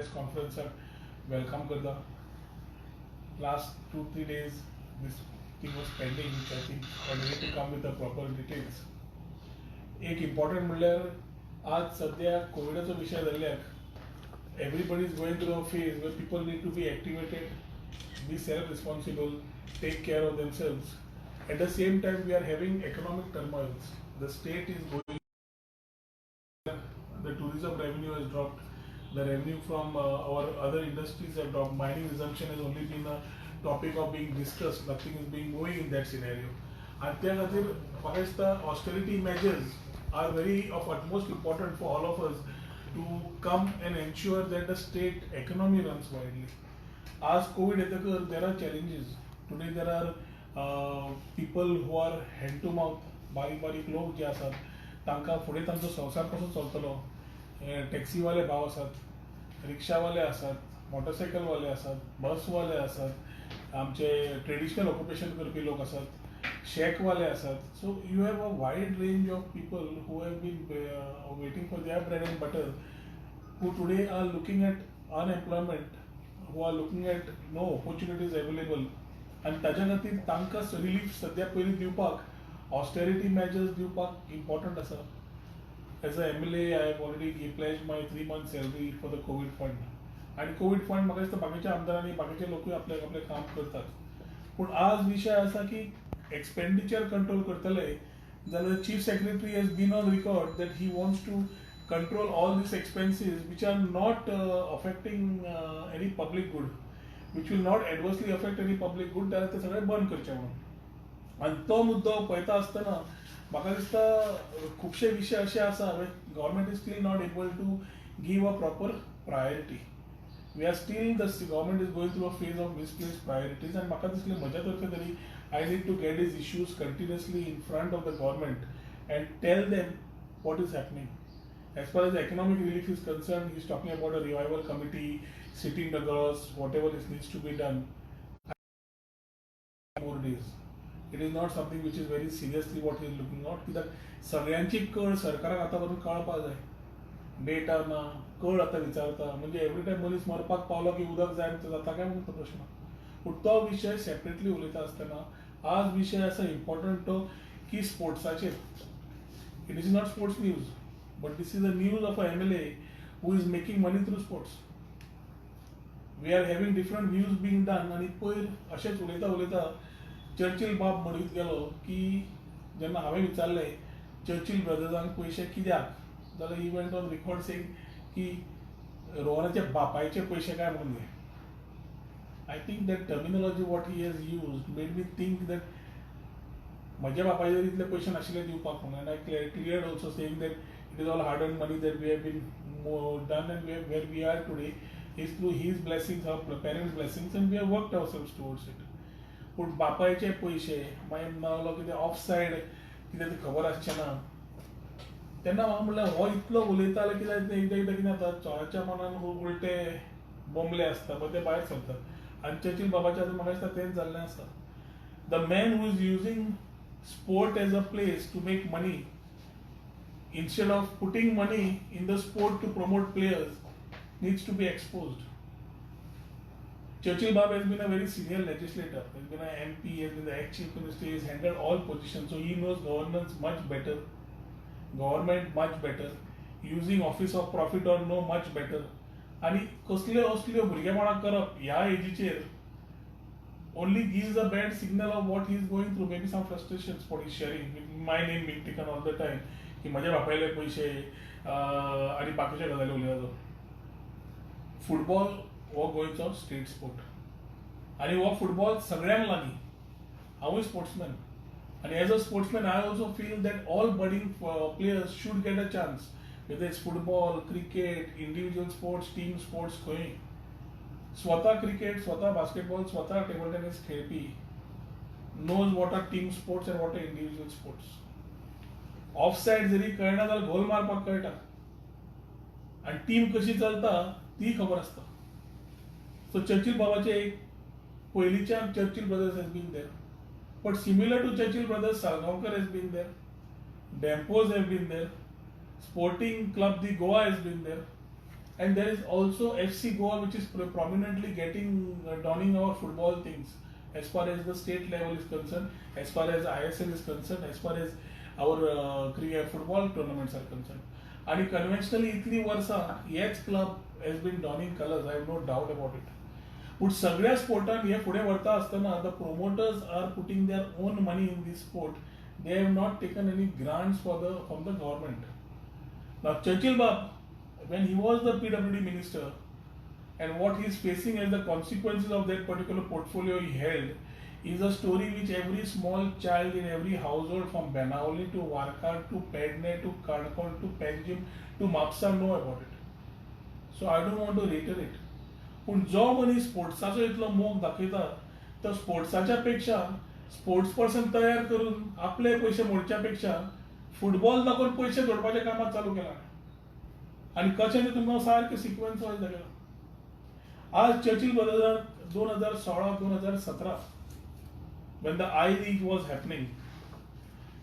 Press कॉन्फरन्साक welcome करता. Last 2-3 days this thing was pending, which I think I need to come with the proper details. एक important म्हणल्यार आज सध्या कोविडाचो विशय जाल्ल्याक everybody is going through a phase where people need to be activated, be self-responsible, take care of themselves. At the same time, we are having economic turmoils. The state is going, the tourism revenue has dropped, the revenue from our other industries have dropped. Mining resumption has only been a topic of being discussed. Nothing is being moving in that scenario. And त्या खातीर म्हाका दिसता austerity measures are very of utmost important for all of us to come and ensure that the state economy runs widely. As COVID येतकर there are challenges. Today there are people who are hand to mouth, बारीक लोक जे आसात तांकां फुडें तांचो संवसार कसो चलतलो. टॅक्सीवाले भाव आसात, रिक्षावाले आसात, मोटरसायकलवाले आसात, बसवाले आसात, आमचे ट्रेडिशनल ऑक्युपेशन करपी लोक आसात, शेकवाले आसात. So you have a wide range of people who have been waiting for their bread and butter, who today are looking at unemployment, who are looking at no opportunities available. And ताच्या खातीर तांकां relief सद्या पयलीं दिवपाक austerity measures दिवपाक important आसा. As a MLA, I have already pledged my 3 month salary for the COVID fund. आणि Covid fund म्हाका दिसता बाकीच्या आमदारांनी बाकीचे लोकूय आपले आपले काम करतात. पूण आज विशय आसा की एक्सपेंडिचर कंट्रोल करतले जाल्यार chief secretary has been on record that he wants to control all these expenses which are not affecting any public good, which will not adversely affect any public good, जाल्यार ते सगळे बंद करचे म्हणून. आणि तो मुद्दो पळयता आसतना म्हाका दिसता खुबशे विशय असे आसा government is still not able to give a proper priority. We are still the government is going through a phase of misplace priorities. आणि म्हाका दिसलें म्हज्या तर्फे तरी I need to get these issues continuously in front of the government and tell them what is happening. As far as economic relief is concerned, he is talking about a revival committee, sitting across, whatever is needs to be done. More days. It is not something which is very seriously what he is looking at. कित्याक सगळ्यांची कळ सरकाराक आतां वरून कळपाक जाय. Data ना, कळ आतां विचारता. म्हणजे एवरी टायम मनीस मरपाक पावलो की उदक जाय तो जाता काय म्हणून तो प्रश्न. पूण तो विशय सेपरेटली उलयता आसतना आज विशय आसा इम्पॉर्टंट तो की स्पोर्ट्साचेर. It is not sports news. But this is the news of a MLA who is making money through sports. We are having different views being done. आणि पयर अशेंच उलयता चर्चिल बाब म्हणीत गेलो की जेन्ना हांवें विचारलें चर्चिल ब्रदर्सांक पयशे कित्याक, जाल्यार he went on record saying की रोहनाच्या बापायचे पयशे काय म्हणून घे. I think that terminology what he has used made me think that म्हज्या बापायचे जर इतले पयशे नाशिल्ले दिवपाक म्हणून. I cleared also saying that it is all hard-earned money that we have been done, and where we are today is through his blessings, our parents' blessings, and we have worked ourselves towards it. पूण बापायचे पयशे मागीर नावलो कितें of said कितें तें खबर आसचें ना. तेन्ना म्हाका म्हणल्यार हो इतलो उलयता जाल्यार कित्याक एकदां कितें जाता चोराच्या मनान उलटे बोंबले आसता पळय ते भायर सरतात. आनी चर्चिल बाबाच्या म्हाका दिसता तेंच जाल्लें आसा. The man who is using sport as a place to make money, instead of putting money in the sport to promote players, needs to be exposed. Churchill Bab has been a very senior legislator. He has been an MP, he has been the ex-chief minister, he has handled all positions, so he knows governance much better, government much better, using office of profit or no much better. आणि कसल्यो भुरगेपणां करप ह्या एजीचेर only gives a bad signal of what he is going through. Maybe some frustrations what he is sharing with my name being taken all the time. की म्हज्या बापायले पयशे आनी बाकीचे गजाली उलयता. फुटबॉल हो गोंयचो स्टेट स्पोर्ट आनी हो फुटबॉल सगळ्यांक लागीं. हांवूय स्पोर्ट्समॅन आनी as a sportsman I also feel that all budding players should get a chance. Whether it's football, cricket, individual sports, team sports खंय. स्वता क्रिकेट, स्वता बास्केटबॉल, स्वता टेबल टेनिस खेळपी knows what are team sports and what are individual sports. Off side जरी कळना जाल्यार गोल मारपाक कळटा आणि टीम कशी चलता ती खबर आसता. सो चर्चिल बाबाचे एक पयलींच्यान Churchill Brothers has been there, but similar to Churchill Brothers Salgaocar has been there, Dempos have been there, sporting club दी Goa has been there. And there is also FC Goa, which is prominently getting donning our football things as far as the state level is concerned, as far as ISL is concerned, as far as our cricket football tournaments are concerned. And conventionally, इतली वर्षा हेच club has been donning colors. I have no doubt about it. But सगळ्या स्पोर्टान हे फुडें व्हरता आसतना the promoters are putting their own money in this sport. They have not taken any grants from the government. Now Churchill Bab, when he was the PWD minister, and what he is facing as the consequences of that particular portfolio he held, is a story which every small child in every household from Benawali to Warkar to Pedne to Kadkol to Panjim to Mapsa know about it. So I don't want to reiterate. पण जो मनीस स्पोर्ट्साचो इतलो मोग दाखयता तो स्पोर्ट्साच्या पेक्षा sports person तयार करून आपले पयशे मोडच्या पेक्षा फुटबॉल दाखोवन पयशे जोडपाच्या कामात चालू केला आणि कशें तें तुमकां सारकें सिक्वेन्स वायज दाखयला. आज Churchill brothers 2016-2017 when the I League was happening,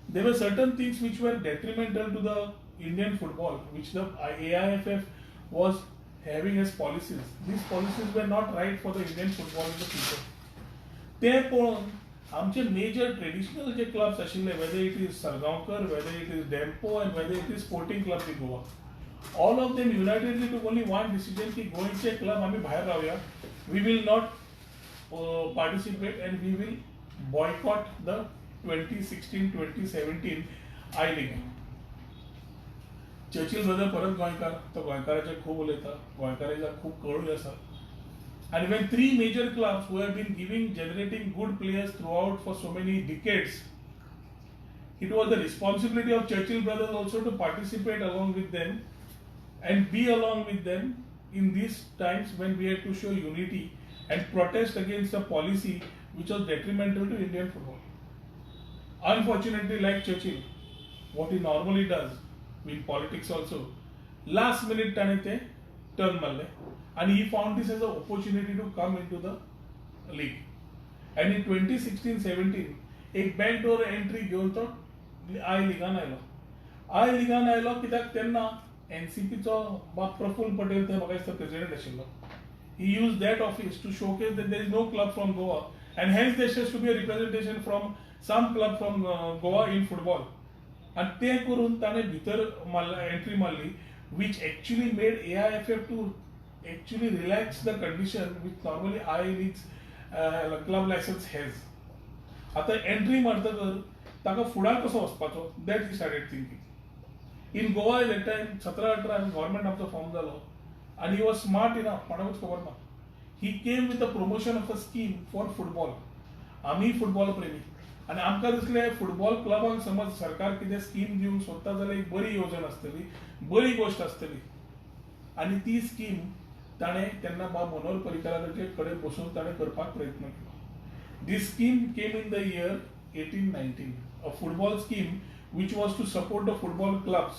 there were certain things which were detrimental to the Indian football, which the AIFF was having as policies. These policies were not right for the Indian football in the future. ते पळोवन आमचे major traditional जे clubs आशिल्ले, whether it is Sargaonkar, whether it is Dempo, and whether it is Sporting Club in Goa, all of them unitedly took only one decision की गोंयचे club आमी भायर रावया, we will not participate and we will boycott the 2016-2017 I League. Churchill brother परत गोंयकार, तो गोंयकाराचे खूब उलयता, गोंयकारांच्या खूब कळूय आसा. And when three major clubs who have been generating good players throughout for so many decades, it was the responsibility of Churchill brothers also to participate along with them and be along with them in these times when we had to show unity and protest against a policy which was detrimental to Indian football. Unfortunately, like Churchill, what he normally does in politics also, last minute ताणे ते turn मारले and he found this as an opportunity to come into the league. And in 2016-17 एक backdoor entry घेऊन तो I Leaguean आयलो. I Leaguean आयलो कित्याक तेन्ना NCP चो बाप प्रफुल्ल पटेल ते म्हाका दिसता president आशिल्लो. He used that office to showcase that there is no club from Goa and hence there has to be a representation from some club from Goa in football. And ते करून ताणे भितर एंट्री मारली, which actually made AIFF to actually relax the condition which normally I League's club license has. आता entry मारतकर ताका फुडार कसो वचपाचो, that he started thinking. In Goa at that time 17-18 government आमचो फॉर्म जालो and he was smart enough, कोणाकूच खबर ना. He came with the promotion of a scheme for football. आम्ही फुटबॉल प्रेमी आणि आमकां दिसलें फुटबॉल क्लबांक समज सरकार कितें स्कीम दिवंक सोदता जाल्यार एक बरी येवजण आसतली, बरी गोष्ट आसतली. आणि ती स्कीम ताणें तेन्ना बाब मनोहर पर्रीकाराचे कडेन बसून ताणें करपाक प्रयत्न केलो. This scheme came in the year 18-19, a football scheme which was to support the football clubs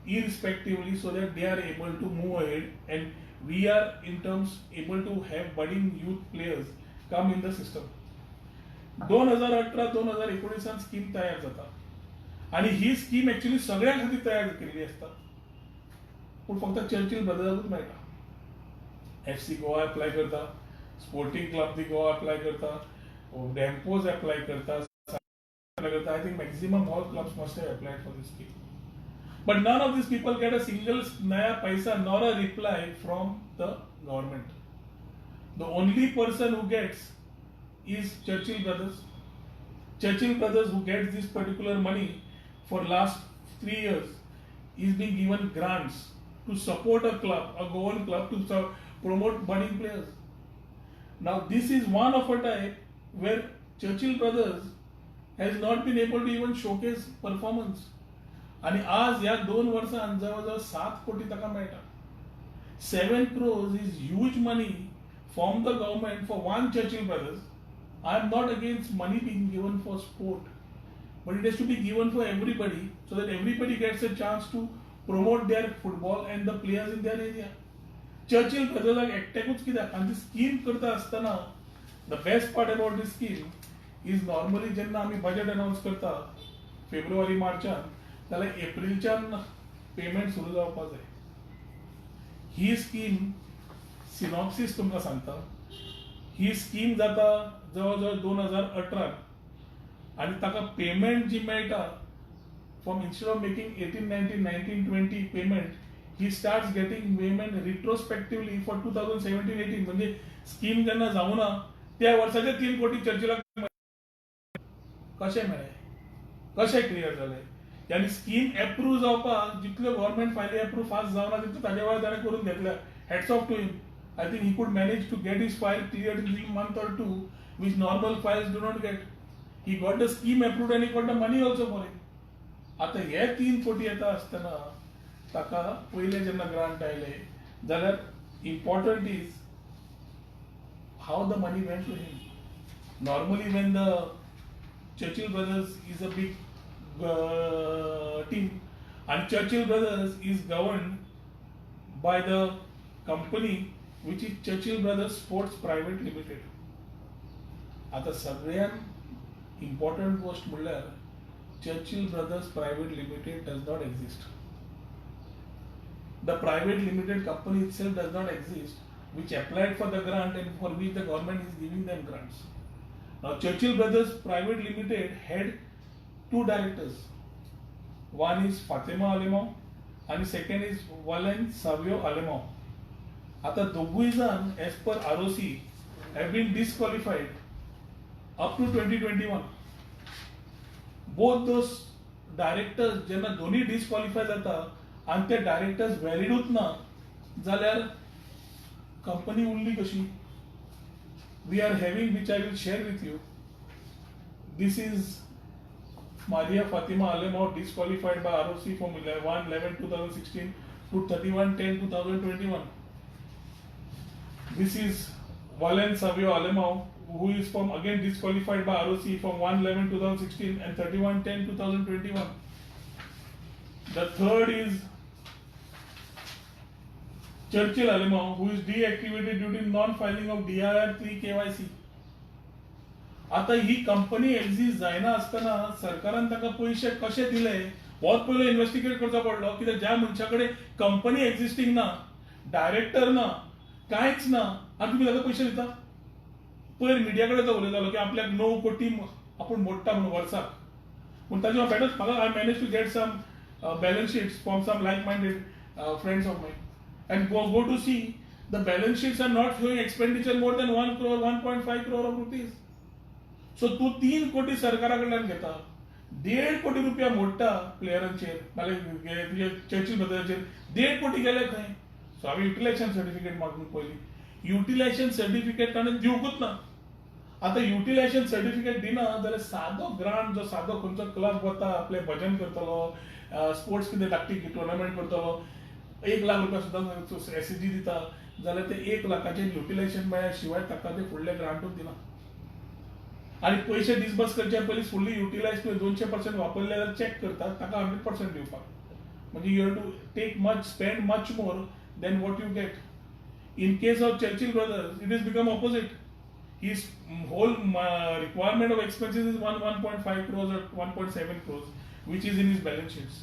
irrespectively so that they are able to move ahead and we are in terms able to have budding youth players come in the system. 2018-2019 scheme तयार जाता आणि ही scheme actually सगळ्यां खातीर तयार केल्ली आसता पूण फक्त चर्चिल ब्रदर्साकूच मेळटा. FC गोवा अप्लाय करता, स्पोर्टिंग क्लब दी गोवा अप्लाय करता, डेम्पोज अप्लाय करता, I think maximum all clubs must have applied for this scheme. But none of these people get a single naya paisa nor a reply from the government. The only person who gets is Churchill brothers. Churchill brothers who gets this particular money for last 3 years is being given grants to support a club, a Goan club to promote budding players. Now this is one of a type where Churchill brothers has not been able to even showcase performance. आणि आज या 2 वर्षांत जवळजवळ 7 कोटी ताका मेळटा. 7 crores is huge money from the government for one Churchill brothers. I am not against money being given for sport, but it has to be given for everybody so that everybody gets a chance to promote their football and the players in their area. Churchill brothers एकट्याकूच कित्याक आणि ती scheme करता आसतना the best part about this scheme is normally जेन्ना आमी budget announce करता February मार्चान जाल्यार एप्रिलच्यान payment सुरू जावपाक जाय. ही स्कीम सिनॉप्सिस तुमकां सांगता. ही स्कीम जाता जवळ जवळ 2018 आणि ताका पेमेंट जी मेळटा from instead of making 18, 19, 19, 20 payment he starts getting payment retrospectively for 2017, 18 म्हणजे स्कीम जेन्ना जावना त्या वर्साचे 3 कोटी चर्चिलाक कशें मेळ्ळे, कशें क्लियर जालें. आनी स्कीम एप्रूव्ह जावपाक जितल्यो गव्हर्नमेंट फायली एप्रूव्ह फास्ट जावना तितल्यो ताजे वेळार ताणें करून घेतल्या. Hats off to him. I think he could manage to get his file cleared in a month or two, which normal files do not get. He got the scheme approved and he got the money also for it. आता हे 3 कोटी येता आसतना ताका पयले जेन्ना grant आयले जाल्यार important is how the money went to him. Normally when the Churchill Brothers is a big team and Churchill Brothers is governed by the company which is Churchill Brothers Sports Private Limited. आता सगळ्यात important गोष्ट म्हणल्यार Churchill Brothers Private Limited does not exist. The private limited company itself does not exist, which applied for the grant and for which the government is giving them grants. Now Churchill Brothers Private Limited had 2 directors. One is Fatima Alemão and second is Valen Savio Alemão. आता दोघूय जण as per ROC have been disqualified up to 2021. Both those directors जेन्ना दोन्ही disqualify जाता आणि ते directors व्हॅलिडूच ना जाल्यार company उरली कशी. We are having, which I will share with you. This is Maria Fatima Alemão disqualified by ROC from 1/11/2016 to 31/10/2021. This is Valen Savio Alemão, who is from again disqualified by ROC from 1/11/2016 and 31/10/2021. The third is Churchill Alemão, who is deactivated due to non-filing of DIR 3 KYC. आता ही company exist जायना आसतना सरकारान ताका पैसे कशे दिले होच पयलो इन्व्हेस्टिगेट करचो पडलो. कित्याक ज्या मनशा कडेन कंपनी एक्झिस्टिंग ना, डायरेक्टर ना, कांयच ना आनी तुमी ताका पैसे दिता. पयर मिडिया कडेन तो उलयतालो की आपल्याक 9 कोटी आपूण मोडटा म्हणून वर्साक. पूण ताजे बेटर म्हाका I manage to get some balance sheets from some like minded friends of mine and go to see the balance sheets are not showing expenditure more than 1 crore 1.5 crore of rupees. So तू 3 कोटी सरकाराकडल्यान घेता, 1.5 कोटी रुपया मोडटा प्लेयरांचेर नाल्यार Churchill ब्रदर्साचेर 1.5 कोटी गेले खंय. So हांवें युटिलायझेशन सर्टिफिकेट मागून पयली. युटिलायझेशन सर्टिफिकेट ताणें दिवंकूच ना. आता युटिलायझेशन सर्टिफिकेट दिना जाल्यार सादो ग्रांट जो सादो खंयचो क्लब वता आपले भजन करतलो, स्पोर्ट्स कितें धाकटी टुर्नामेंट करतलो, 1 लाख रुपया सुद्दां एसएजी दिता जाल्यार ते 1 लाखाचेर युटिलायझेशन मेळ्ळ्या शिवाय ताका ते फुडले ग्रांटूच दिना. आनी पयशे डिसबर्स करचे पयलीं फुल्ली युटिलायज तुवें 200% वापरले जाल्यार चॅक करतात ताका 100% दिवपाक. म्हणजे you have to take much spend much more than what you get. In case of Churchill Brothers it is become opposite. His whole requirement of expenses is 1.5 crores or 1.7 crores, which is in his balance sheets.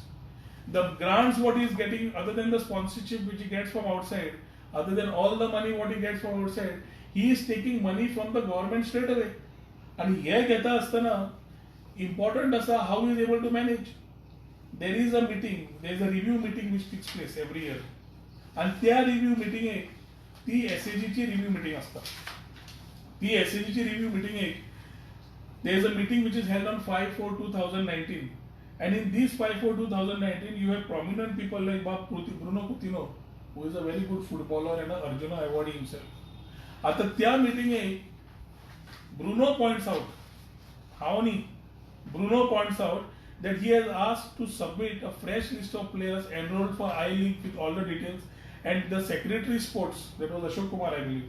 The grants what he is getting, other than the sponsorship which he gets from outside, other than all the money what he gets from outside, he is taking money from the government straight away. And here घेता असताना important asa how he is able to manage. There is a meeting, there is a review meeting which takes place every year. And त्या review meeting ती SAG ची review meeting असता. ती SAG ची review meeting there is a meeting which is held on 5/4/2019. And in this 5/4/2019, you have prominent people like Bruno Coutinho, who is a very good footballer and an Arjuna awardee himself. At the meeting, Bruno points out, Bruno points out that he has asked to submit a fresh list of players enrolled for I-League with all the details, and the Secretary Sports, that was Ashok Kumar I believe,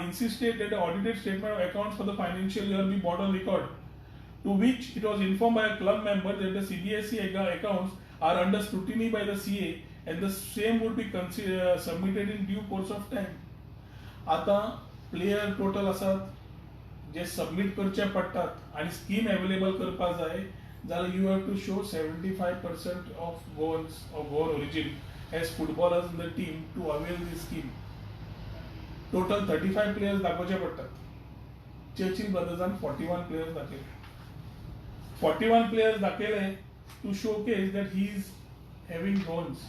insisted that the audited statement of accounts for the financial year be brought on record. To which it was informed by a club member that the CBSE accounts are under scrutiny by the CA and the same would be submitted in due course of time. आता player total आसात जे submit करचे पडटात आणि scheme available करपाक जाय जाल्यार you have to show 75% of Goan origin has footballers in the team to avail this scheme. Total 35 players दाखवचे पडतात. Churchill brothers 41 players दाखवले. 41 players दाखवले to showcase that he is having goals.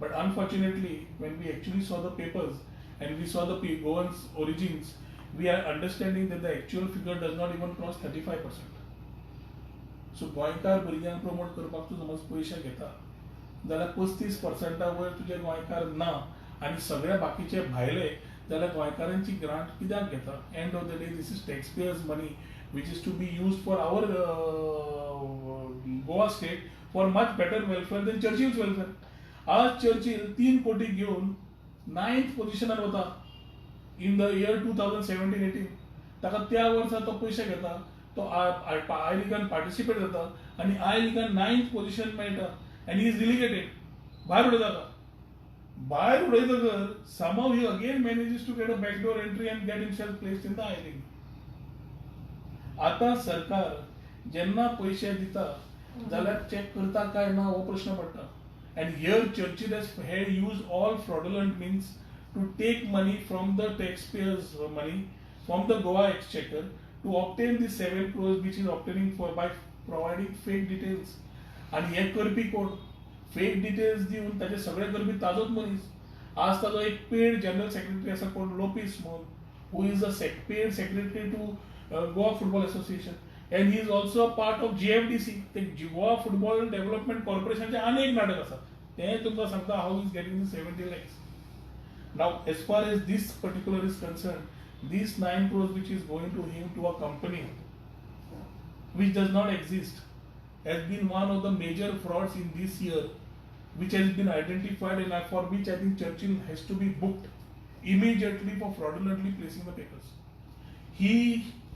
But unfortunately, when we actually saw the papers and we saw the goals origins, we are understanding that the actual figure does not even cross 35%. So गोंयकार भुरग्यांक promote करपाक तूं समज पयशे घेता जाल्यार 35% वयर तुजे गोंयकार ना आनी सगळे बाकीचे भायले जाल्यार गोंयकारांची ग्रांट कित्याक घेता? End of the day this is tax payers money which is to be used for our Goa state for much better welfare than Churchill's welfare. आज Churchill 3 कोटी घेऊन 9th पोझिशनार होता इन द इयर 2017-18. ताका त्या वर्सा तो पयशे घेता, तो आय लिगान पार्टिसिपेट जाता आनी आय लिगान 9th पोझिशन मेळटा आनी इज रिलिगेटेड. भायर उडयता. भायर उडयतकर somehow he again manages to get a backdoor entry and get himself placed in the I League. आता सरकार जेन्ना पयशे दिता जाल्यार चेक करता काय ना हो प्रश्न पडटा. And here Churchill has used all fraudulent means to take money from the taxpayers' money from the Goa exchequer to obtain the 7 crores which is obtaining for by providing fake details. And हे करपी कोण? Fake details दिवन ताचे सगळे करपी ताजोच मनीस. आज ताजो एक paid general secretary आसा कोण लोपिस म्हणून, who is a paid secretary to Goa Football Association. And he is also a part of GFDC, the Goa Football Development Corporation. अनेक नाटक आसा ते तुमकां सांगता how he is getting the 70 lakhs. Now as far as this particular is concerned, these 9 crores which is going to him to a company which does not exist has been one of the major frauds in this year which has been identified and for which I think Churchill has to be booked immediately for fraudulently placing the papers. He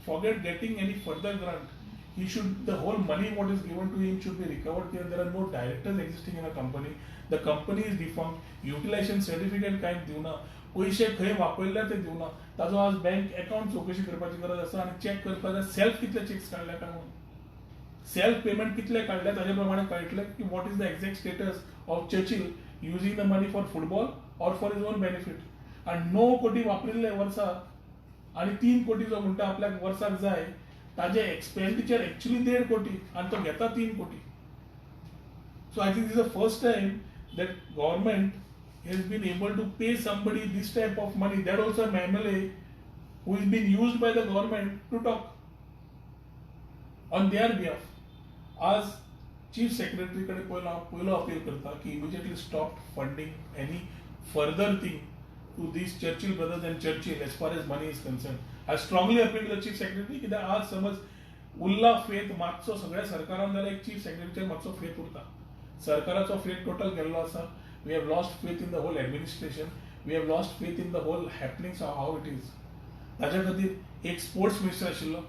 forget getting any further grant. He should, the whole money what is given to him should be recovered. There are no directors existing in a company. The company is defunct. Utilization certificate कांय दिवना. पैसे खंय वापरले ते दिवना. ताजो आज bank account चौकशी करपाची गरज आसा आनी चेक करपाक सेल्फ कितले चेक्स काडल्या काय म्हणून. सेल्फ पेमेंट कितले काडल्या ताजे प्रमाणे कळटले की what is the exact status of Churchill using the money for football or for his own benefit. And 9 कोटी वापरिल्ले वर्सा आणि 3 कोटी जो म्हणटा आपल्याक वर्साक जाय ताजे एक्सपेंडिचर एक्चुअली 1.5 कोटी आणि तो घेता 3 कोटी. So I think this is the first time that government has been able to pay somebody this type of money, that also an MLA who is being used by the government to talk on their behalf. आज chief secretary कडे पयलो appeal करता की immediately stop funding any further thing to these Churchill brothers and Churchill as far as money is concerned. I strongly appeal to the chief secretary की आज समज उरला faith मागचो सगळ्या सरकारान जाल्यार एक चीफ सेक्रेटरीचेर मागचो फेथ उरता. सरकाराचो फेथ टोटल गेल्लो आसा. We have lost faith in the whole administration. We have lost faith in the whole happenings of how it is. ताज्या खातीर एक स्पोर्ट्स मिनिस्टर आशिल्लो.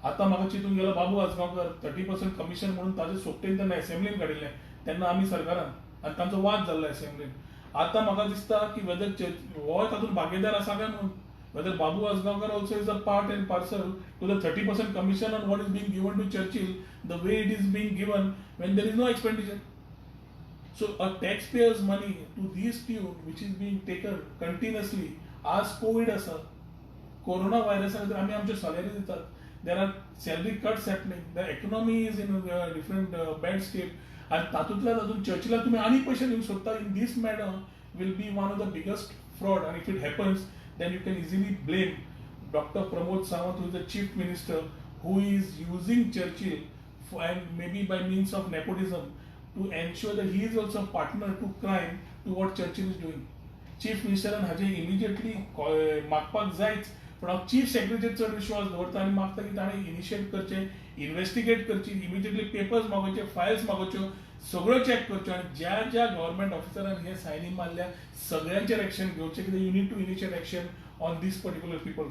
आता म्हाका चिंतून गेलो बाबू आजगांवकर 30% कमिशन म्हणून ताजे सोपटेन तेन्ना असेंब्लीन काडिल्लें तेन्ना आमी सरकारान आनी तांचो वाद जाल्लो असेंब्लीन. आता म्हाका दिसता की वेदर हो तातूंत भागीदार आसा काय म्हणून whether Babu Asgaonkar also is a part and parcel to the 30% commission on what is being given to Churchill, the way it is being given when there is no expenditure. So a taxpayer's money to this tune which is being taken continuously as COVID asa, coronavirus खातीर आमी आमचे salary दितात. There are salary cuts happening. The economy is in a different bad state. And तातूंतल्या तातूंत Churchilla तुमी आनी पयशे दिवंक सोदता in this manner will be one of the biggest fraud. And if it happens, then you can easily blame Dr. Pramod Sawant, who is the chief minister, who is using Churchill and maybe by means of nepotism to ensure that he is also a partner to crime to what Churchill is doing. Chief minister हाजे immediately मागपाक जायच पण हांव chief सेक्रेटरीचेर चड विश्वास दवरता आनी मागता की ताणें इनिशिएट करचें, इन्व्हेस्टिगेट करची, इमिडिएटली पेपर्स मागोवचे, फायल्स मागोवच्यो, सगळ्यो चॅक करच्यो आनी ज्या ज्या गव्हर्नमेंट ऑफिसरान हे सायनी मारल्या सगळ्यांचेर एक्शन घेवचें कित्याक you need to initiate action on these particular people.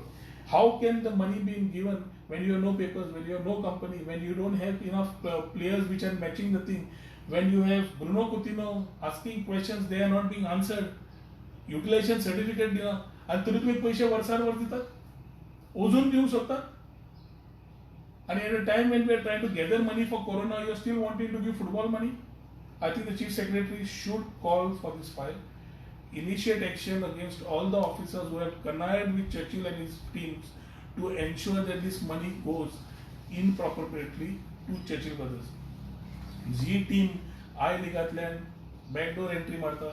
How can the money be given when you have no papers, when you have no company, when you don't have enough players which are matching the thing, when you have Bruno Coutinho asking questions, they are not being answered, utilization certificate दिना आणि तरी तुम्ही पैसे वर्सार वर दितात, अजून देऊ शकतात. And at a time when we are trying to gather money for Corona, you are still wanting to give football money. I think the Chief Secretary should call for this file, initiate action against all the officers who have connived with Churchill and his teams to ensure that this money goes inappropriately to Churchill Brothers. जी team I लिगांतल्यान backdoor entry मारता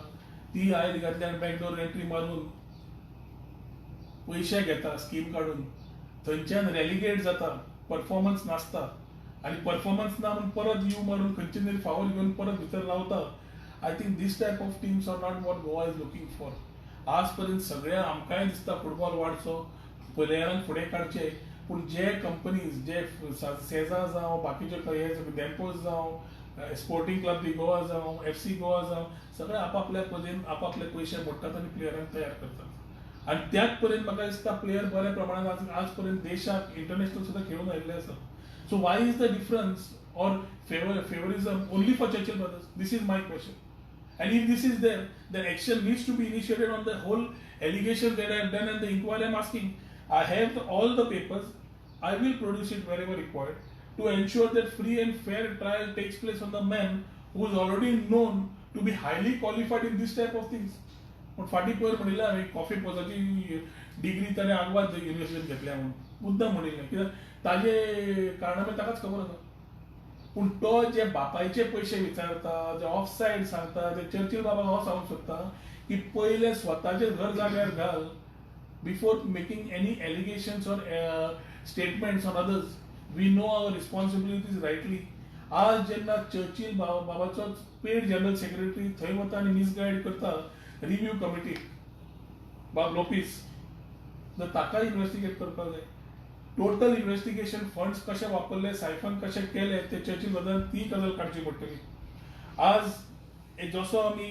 ती I लिगांतल्यान backdoor entry मारून पैसे घेता scheme काढून थंयच्यान रेलिगेट जाता परफॉर्मन्स नासता आणि परफॉर्मन्स ना म्हणून परत यू मारून खंयचे तरी फावल घेवन परत भितर लावता. I think these type of teams are not what Goa is looking for. आज पर्यंत सगळ्या आमकांय दिसता फुटबॉल वाडचो प्लेयरांक फुडें काडचे पूण जे कंपनीज जे सेजा जावं बाकीचे डॅम्पोज जावं स्पोर्टिंग क्लब दी गोवा जावं FC गोवा जावं सगळे आपापल्या परीन आपापले पयशे मोडटात आनी प्लेयरांक तयार करतात आनी त्याच पर्यंत म्हाका दिसता प्लेयर बऱ्या प्रमाणात आज पर्यंत देशाक इंटरनॅशनल सुद्दां खेळून आयिल्ले आसा. So why is the difference or favouritism only for Churchill Brothers? This is my question. And if this is there, then action needs to be initiated on the whole allegation that I have done and the inquiry I am asking. I have all the papers. I will produce it wherever required to ensure that free and fair trial takes place on the man who is already known to be highly qualified in this type of things. पण फाटी पयर म्हणिल्लें हांवें coffee पोजाची degree ताणें आग्वाद युनिवर्सिटींत घेतल्या म्हणून मुद्दाम म्हणिल्लें कित्याक ताजे कारणामे ताकाच खबर आसा. पूण तो जे बापायचे पयशे विचारता जे ऑफ सायड सांगता ते चर्चिल बाबा हो सांगूंक सोदता की पयले स्वताचे घर जाग्यार घाल before making any allegations or statements on others. We know our responsibilities rightly. आज जेन्ना चर्चिल बाबाचो पेड जनरल सेक्रेटरी थंय वता आनी मिसगायड करता रिव्ह्यू कमिटी बाब लोपीस तर ताका इन्व्हेस्टिगेट करपाक जाय. टोटल इन्व्हेस्टिगेशन फंड्स कशे वापरले सायफन कशे केले ते चर्चिल बद्दल ती गजाल काडची पडटली. आज जसो आमी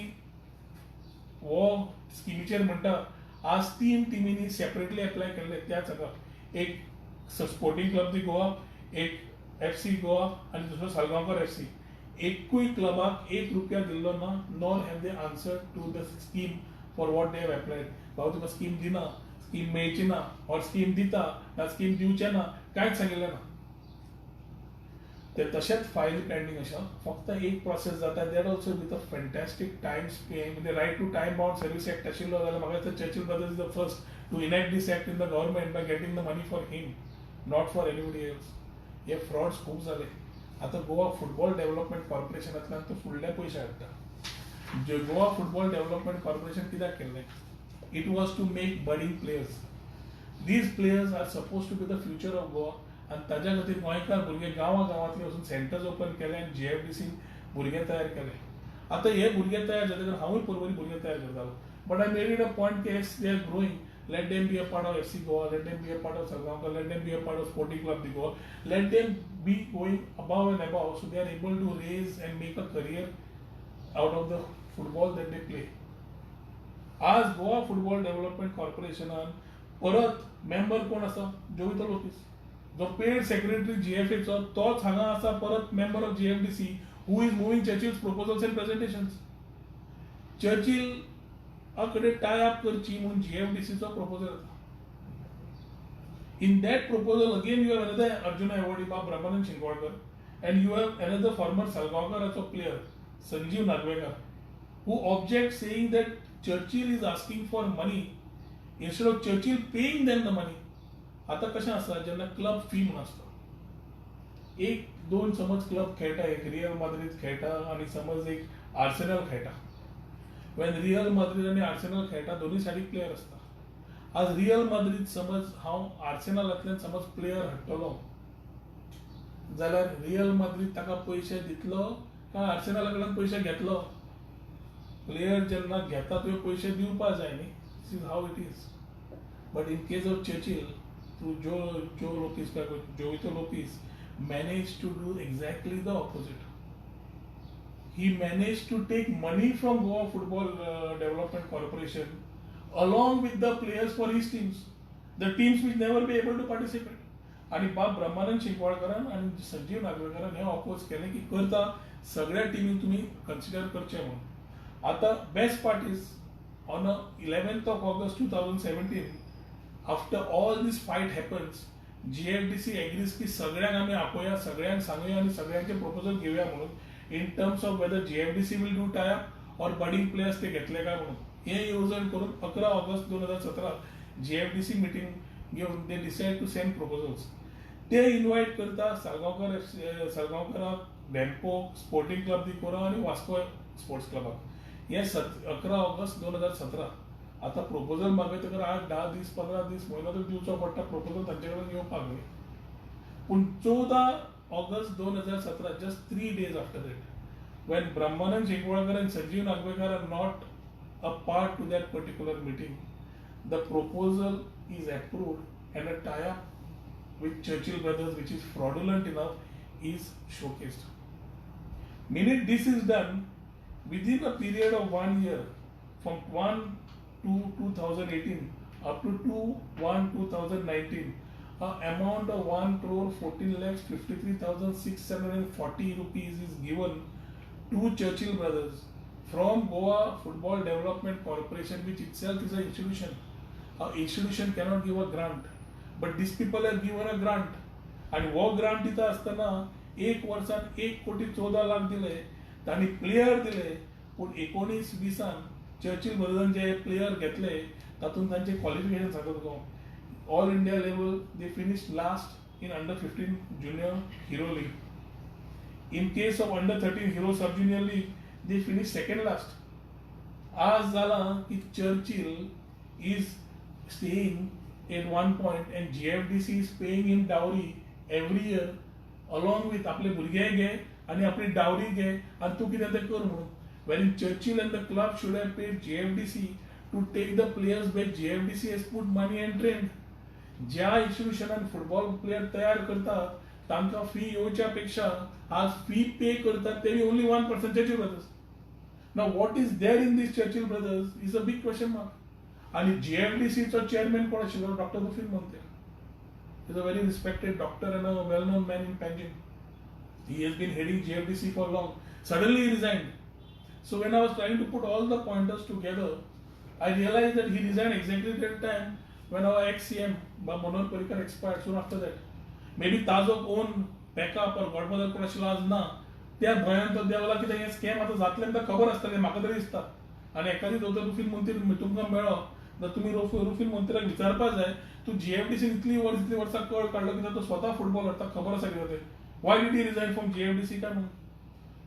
हो स्किमीचेर म्हणटा आज 3 टिमींनी सेपरेटली एप्लाय केल्ले त्याच हाका एक स्पोर्टिंग क्लब दी गोवा एक FC गोवा आनी दुसरो सालगांवकर FC. एकूय क्लबाक ₹1 दिल्लो ना nor have they answer to the scheme for what they have applied. बाबा तुका स्कीम दिना स्कीम मेळची ना और स्कीम दिता ना स्कीम दिवचे ना कांयच सांगिल्लें ना. ते तशेंच फायल पेंडींग आसा. फक्त एक प्रोसेस जाता that also with a fantastic time span म्हणजे right to time bound service act आशिल्लो जाल्यार म्हाका दिसता Churchill Brothers is the first to enact this act in the government by getting the money for him not for anybody else. हे frauds खूब जाले. आतां Goa football development कॉर्पोरेशनांतल्यान तो फुडले पयशे हाडटा. जे गोवा फुटबॉल डेव्हलपमेंट कॉर्पोरेशन कित्याक केल्लें? It was to make budding players. These players are supposed to be the future of Goa. आणि ताज्या खातीर गोंयकार भुरगे गांवांतले वचून सेंटर्स ओपन केले आनी JFDC भुरगे तयार केले. आतां हे भुरगे तयार जातकीर हांवूय परवरी भुरगे तयार करतालो. But I made it a point की they are growing. Let them be a part of FC Goa, let them be a part of Salgaonkar, let them be a part of Sporting Club di Goa, let them be going above and above so they are able to raise and make a career out of the football that they play. आज Goa football development कॉर्पोरेशनान परत member कोण आसा? जोवितो लोपीस. जो paid secretary GFAचो तोच हांगा आसा परत member of JFDC who is moving Churchill's proposals and presentations. Churchill कडे टाय अप करची म्हणून JFDCचो प्रपोजल आसा. In that proposal again you have another Arjuna awardee Bab Brahmanand Shinkwadkar and you have another former Salgaonkar player Sanjeev Narvekar who objects saying that Churchill is asking for money instead of Churchill paying them the money. आता कशें आसा जेन्ना club fee म्हणून आसता एक दोन समज club खेळटा एक रियल माद्रिद खेळटा आनी समज एक आर्सेनल खेळटा. वेन रियल माद्रिद आनी आर्सेनल खेळटा दोनूय सायडीक प्लेयर आसता. आज रियल माद्रिद समज हांव आर्सेनलांतल्यान समज प्लेयर हाडटलो जाल्यार रियल माद्रिद ताका पयशे दितलो काय आर्सेनला कडल्यान पयशे घेतलो? प्लेयर जेन्ना घेता तुवें पयशे दिवपा जाय न्ही. This is how it is. But in case of Churchill through जो Lopes जोवितो Lopes managed to do exactly the opposite. He managed to take money from Goa Football Development Corporation along with the players for his teams, the teams which never be able to participate. आणि बाब ब्रह्मानंद शिंकवाडकरान आणि संजीव नागवेकरान हे oppose केले की करता सगळ्या टिमी तुम्ही कन्सिडर करचे म्हणून. आता best part is on 11th of August 2017 after all this fight happens JFDC agrees की सगळ्यांक आम्ही आपोया सगळ्यांक सांगूया आणि सगळ्यांचे प्रपोजल घेऊया म्हणून in terms of whether GFDC will do tie up or budding players ते घेतले काय म्हणून हे योजन करून 11 ऑगस्ट 2017 जीएफडीसी मीटिंग घेऊन they decide to send proposals. ते इन्व्हाइट करता सळगावकराक डॅम्पो स्पोर्टिंग क्लब दी कोरा आणि वास्को स्पोर्ट्स क्लबाक हे 11 ऑगस्ट 2017. आता प्रपोजल मागयतकर 8-10 दीस 15 दीस म्हयनो तर दिवचो पडटा प्रपोजल तांचे कडेन येवपाक न्ही. पूण 14 August 2017 just 3 days after that when Brahmanand Jingwalkar and Sanjeev Nagvekar are not a part to that particular meeting, the proposal is approved and a tie-up with Churchill Brothers, which is fraudulent enough, is showcased. Minute this is done, within a period of 1 year, from 1 to 2018 up to 2/1/2019, an amount of 1,14,53,640 rupees is given to Churchill Brothers from Goa Football Development Corporation, which itself is an institution. An institution cannot give a grant, but these people have given a grant. आणि वो grant दिता असताना 1 वर्षात 1,14,00,000 दिले, त्यांनी player दिले, पण 19-20 Churchill brothers जे प्लेयर घेतले तातून तांचे क्वालिफिकेशन सांगत गो. All India level they finished last in under 15 junior hero league. In case of under 13 hero sub junior league, they finished second last. आज झाला की Churchill is staying at one point and GFDC is paying in dowry every year along with आपले भुरगे घे आणि आपली dowry घे आणि तू कितें तें कर म्हणून. Wherein Churchill and the club should have paid GFDC to take the players back. GFDC has put money and trained. ज्या इन्स्टिट्यूशनान फुटबॉल प्लेयर तयार करतात तांकां फी येवच्या पेक्षा आज फी पे करतात ते only 1% Churchill Brothers. Now what is there in these Churchill Brothers is a big question mark. आणि GFDC चो चेअरमॅन कोण आशिल्लो doctor रुफिन मोन्ते. He is a very respected doctor and a well-known man in Panjim. He has been heading GFDC for long. Suddenly he resigned. So when I was trying to put all the pointers together, I realized that he resigned exactly at that time when our ex-CM Manohar Parrikar expired soon after that. Maybe ताजो कोण backup or godfather कोण आशिल्लो आज ना, त्या भयान तो देवला की हे स्कॅम आता जातले ताका खबर आसतले म्हाका तरी दिसता. आणि एखादी दोतोर रुफिन मोन्ती तुमकां मेळ्ळो तर तुम्ही रुफिन मोन्तीराक विचारपाक जाय तू जीएफडीसी इतली वर्सां कळ काडलो कित्याक तो स्वता फुटबॉलर ताका खबर आसा कितें तें. Why did he resign from GFDC काय म्हणून.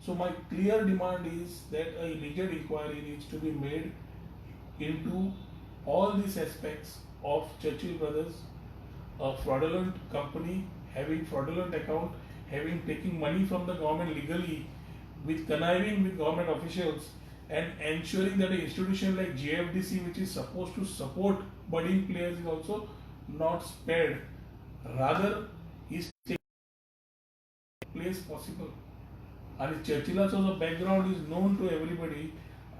So my clear demand is that an immediate inquiry needs to be made into all these aspects of Churchill Brothers, a fraudulent company having fraudulent account, having taking money from the government legally, with conniving with government officials, and ensuring that an institution like GFDC, which is supposed to support budding players, is also not spared. Rather, is taking place possible. आणि चर्चिलाचो जो background is known to everybody.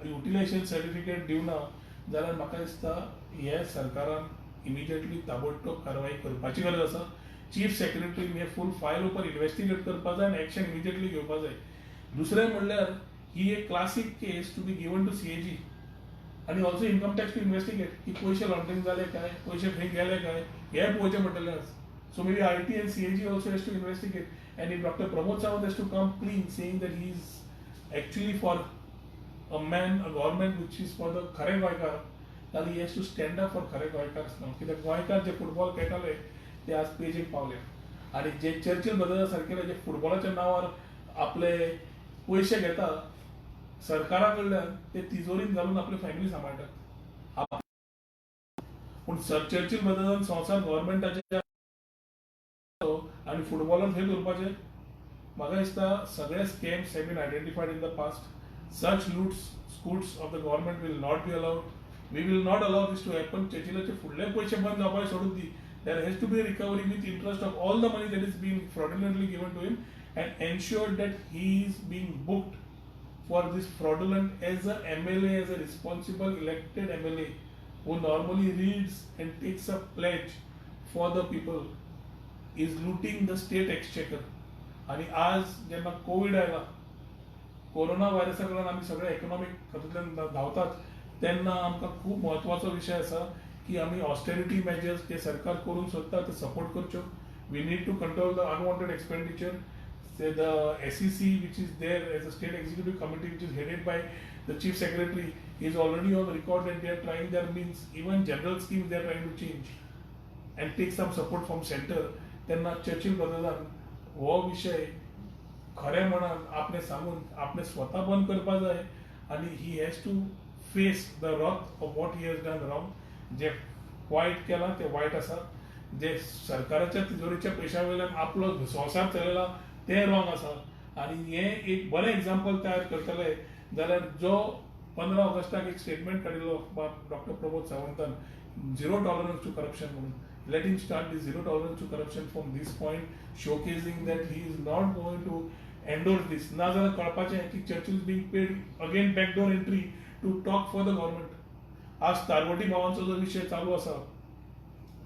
Utilisation certificate दिवना जाल्यार म्हाका दिसता हे सरकारान immediately ताबडतोब कारवाई करपाची गरज आसा. चीफ सेक्रेटरीन हे फूल फायल उपर इन्व्हेस्टिगेट करपा जाय आनी एक्शन इमिजिएटली घेवपा जाय. दुसरें म्हणल्यार ही एक classic case to be given to CAG आणि also income tax to investigate की पयशे लॉन्ड्रिंग जाले काय, पयशे खंय गेले काय हे पळोवचें पडटलें आज. So maybe IT and CAG also has to investigate. And if Dr. Pramod Sawant has to come clean saying that he is actually for a man, a government which is for the खरे गोंयकार, then he has to stand up for खरे गोंयकार्स now. कित्याक गोंयकार जे football खेळटाले ते आज पेजीक पावले. आणि जे चर्चिल ब्रदर्स सारकेले जे फुटबॉलाच्या नांवार आपले पयशे घेता सरकारा कडल्यान ते तिजोरीन घालून आपली फॅमिली सांबाळटात. पूण चर्चिल ब्रदर्सान संवसार गव्हर्नमेंटाचे आणि फुटबॉलान थंय दवरपाचें. म्हाका दिसता सगळे scams have been identified in the past. Such loots scoots of the government will not be allowed. We will not allow this to happen. चर्चिलाचे फुडले पयशे बंद जावपाक सोडून दी. There has to be recovery with interest of all the money that is been fraudulently given to him and ensure that he is being booked for this fraudulent as a MLA, as a responsible elected MLA who normally reads and takes a pledge for the people, is looting the state exchequer. आणि आज जेव्हा Covid आयला, corona व्हायरसा कडल्यान आमी सगळे economic हातूंतल्यान धांवतात तेन्ना आमकां खूब म्हत्वाचो विशय आसा की आमी ऑस्टेरिटी मेजर्स जे सरकार करूंक सोदता ते सपोर्ट करच्यो. We need to control the unwanted expenditure. say the SEC, which is there as a state executive committee, which is headed by the chief secretary, is already on record that they are trying their means. Even general schemes they are trying to change and take some support from center. त्यांना Churchill ब्रदर्सान हो विषय खरे म्हणान आपणे सांगून आपणे स्वतः बंद करपा जाय आणि he has to face the wrath of what he has done wrong. जे वायट केला ते वायट आसा, जे सरकाराच्या तिजोरीच्या पयशा वयल्यान आपलो संवसार चलयला ते रॉंग आसा. आणि हे एक बरें एग्जाम्पल तयार करतले जाल्यार जो 15 ऑगस्टाक एक स्टेटमेंट काडिल्लो डॉक्टर प्रमोद सावंतान, झिरो टॉलरन्स टू करप्शन म्हणून. Let him start the zero tolerance to corruption from this point, showcasing that he is not going to endorse this. ना जाल्यार कळपाचें की Churchill is being paid again backdoor entry to talk for the government. आज तारवटी भावांचो जो विशय चालू आसा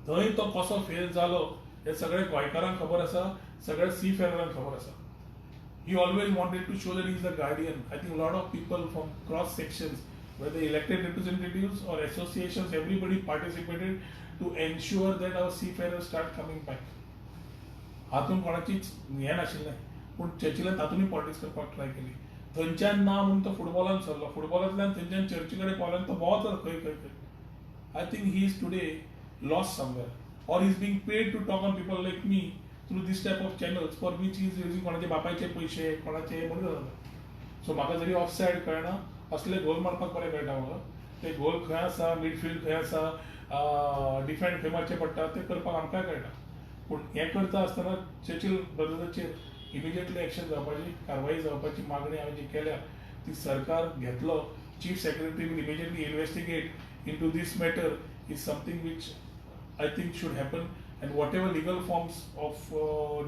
थंय तो कसो फेल जालो हे सगळे गोंयकारांक खबर आसा, सगळ्या सीफेररांक खबर आसा. He always wanted to show that he is the guardian. I think a lot of people from cross sections, whether elected representatives or associations, everybody participated to ensure that our seafarers start coming back. हातून कोणाचीच हे नाशिल्लें, पूण चर्चिलान तातूंय politics करपाक try केली. थंयच्यान ना म्हणून तो फुटबॉलान सरलो, फुटबॉलांतल्यान थंयच्यान चर्ची कडेन पावल्यान तो भोंवता खंय खंय खंय. I think he is today lost somewhere, or he is being paid to talk on people like me through this type of channels for which is using कोणाचे बापायचे पयशे कोणाचे म्हणून जाता. सो म्हाका जरी ऑफ सायड कळना, असले गोल मारपाक बरें कळटा म्हाका. ते गोल खंय आसा, मिडफिल्ड खंय आसा, डिफेंड खंय मारचे पडटा ते करपाक आमकांय कळटा. पूण हें करता आसतना चर्चिल ब्रदर्साचेर इमिजिएटली एक्शन जावपाची, कारवाई जावपाची मागणी हांवें जी केल्या ती सरकार घेतलो. Chief secretary will immediately investigate into these matter is something which I think should happen. And whatever legal forms of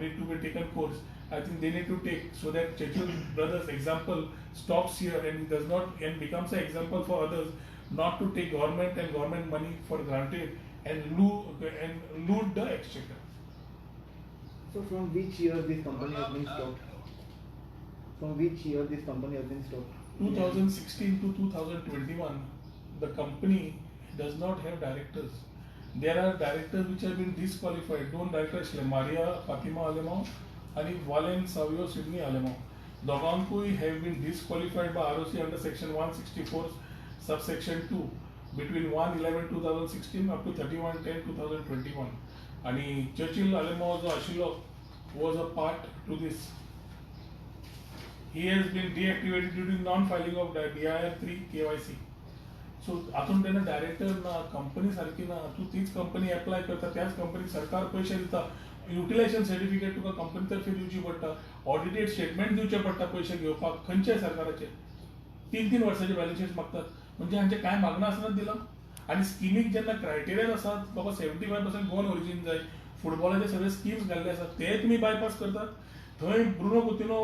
need to be taken course, I think they need to take so that Churchill brothers example stops here and it does not and becomes an example for others not to take government and government money for granted and loot the exchequer. So from which year this company has been stopped? From which year this company has been stopped? 2016 to 2021, the company does not have directors. There are directors which have been disqualified. Doन directors Maria Fatima Alemão and Valen Savio Sidney Alemão. दोगांकूय have been disqualified by ROC under section 164 subsection 2 between 1/11/2016 up to 31/10/2021. आणि Churchill Alemão जो आशिल्लो was a part to this. He has been deactivated due to non-filing of DIR 3 KYC. So हातून तेन्ना director ना, company सारकी ना, तूं तीच कंपनी एप्लाय करता, त्याच कंपनीक सरकार पयशे दिता, युटिलायझेशन सर्टिफिकेट तुका कंपनी तर्फे दिवची पडटा, ऑडिटेड स्टेटमेंट दिवचे पडटा पयशे घेवपाक खंयच्याय सरकाराचे. 3-3 वर्साचे बॅलन्स शीट मागतात, म्हणजे हांचे कांय मागणा आसनात दिलां. आनी स्किमीक जेन्ना क्रायटेरिया आसात बाबा 75% गोवन ओरिजीन जाय, फुटबॉलाचे सगळे स्किम्स घाल्ले आसात ते तुमी बायपास करतात. थंय ब्रुनो कुतिनो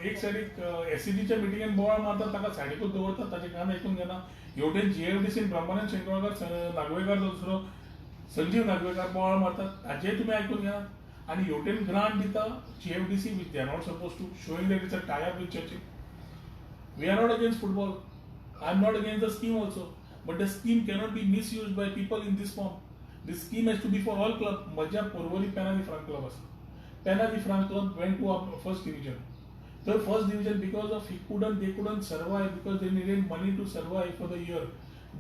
एक सायडीक एसीडीच्या मिटिंगेन बोवाळ मारतात, ताका सायडीकूच दवरतात, ताचें कान आयकून घेना. हेवटेन जीएफडीसीन ब्रह्मानंद शेणकोळकर नागवेकर दुसरो संजीव नागवेकर बोवाळ मारतात, ताचेंय तुमी आयकून घेना. आनी हेवटेन ग्रांट दिता GFDC which they are not suppose to, showing that it's a tie up with Churchill. We are not against football, I am not against the scheme also, but the scheme cannot be misused by people in this form. This scheme has to be for all club. म्हज्या Porvorim Penha de France club आसा. Penna the Frank club went to first division. The first division because of they couldn't survive because they needed money to survive for the year.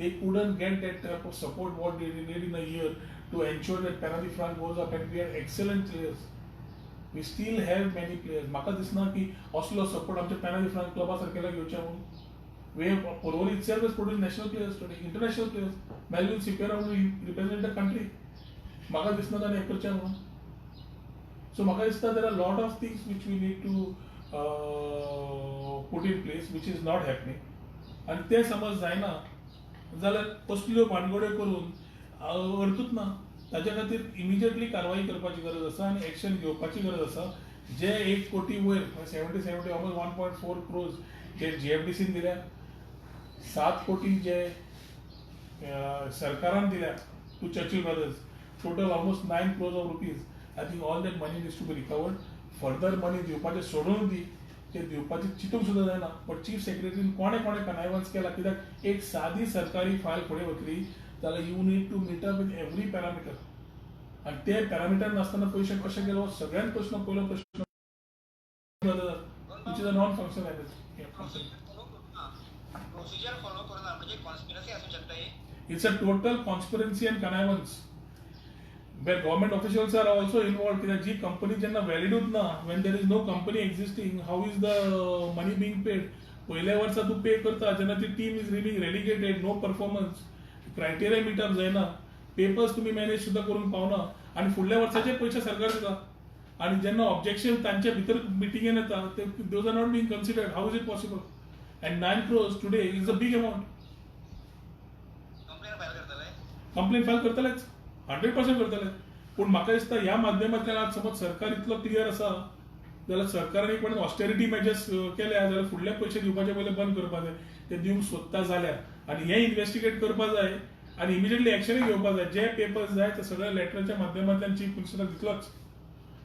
They couldn't get that type of support what they needed in a year to ensure that Penna the Frank goes up, and we had excellent players. We still have many players. म्हाका दिसना की असलो support आमच्या Penna the Frank club सारकेला घेवचे म्हणून. We have Porvoli itself has produced national players today, international players. Melvin Sipera will represent the country. म्हाका दिसना ताणें हें करचें म्हणून. So म्हाका दिसता there are a lot of things which we need to put in place which is not happening. आणि ते समज जायना जाल्यार कसल्यो भानगड्यो करून अर्थूच ना. ताच्या खातीर इमिजिएटली कारवाई करपाची गरज आसा आनी एक्शन घेवपाची गरज आसा. जे 1 कोटी वयर 70 ऑलमोस्ट 1.4 crores जे जीएफडीसीन दिल्या, 7 कोटी जे सरकारान दिल्या to Churchill Brothers, total almost 9 crores of rupees. I think all that money needs to be recovered. Further money दिवपाचे सोडून दी, ते दिवपाचे चिंतूंक सुद्दां जायना. बट चीफ सेक्रेटरीन कोणे कनायवन्स केला, कित्याक एक सादी सरकारी फायल फुडें वतली जाल्यार you need to meet up with every parameter. आनी ते पॅरामिटर नासतना पयशे कशे गेलो सगळ्यांत पयलो प्रश्न which is a non-functional entity. Yeah, company. Procedure follow करना म्हणजे कॉन्स्पिरसी असू शकते ही. It's a total conspiracy and connivance. Where government officials are also involved. Because G company ज्यांना valid होत ना, when there is no company existing, how is the money being paid? पहिल्या वर्षात तू पे करता, ज्यांना ती team is being relegated, no performance, criteria meet up जायना, papers तुम्ही मॅनेज सुद्धा करून पावना आणि फुडल्या वर्षाचे पैसे सरकार देता आणि ज्यांना ऑब्जेक्शन त्यांच्या भितर मिटिंगेन येता ते those are not being considered. How is it possible? And 9 crores today is a big amount. Complain file करतलेच 100% करतले. पूण म्हाका दिसता ह्या माध्यमांतल्यान आज समज सरकार इतलो क्लियर आसा जाल्यार सरकारान एक पण ऑस्टेरिटी मेजर्स केल्या जाल्यार फुडले पयशे दिवपाचे पयले बंद करपा जाय. ते दिवंक सोदता जाल्यार आनी हे इन्व्हेस्टिगेट करपा जाय आणि इमिजिएटली एक्शनूय घेवपा जाय. जे पेपर्स जाय ते सगळे लेटराच्या माध्यमांतल्यान चीफ मिनिस्टराक दितलोच.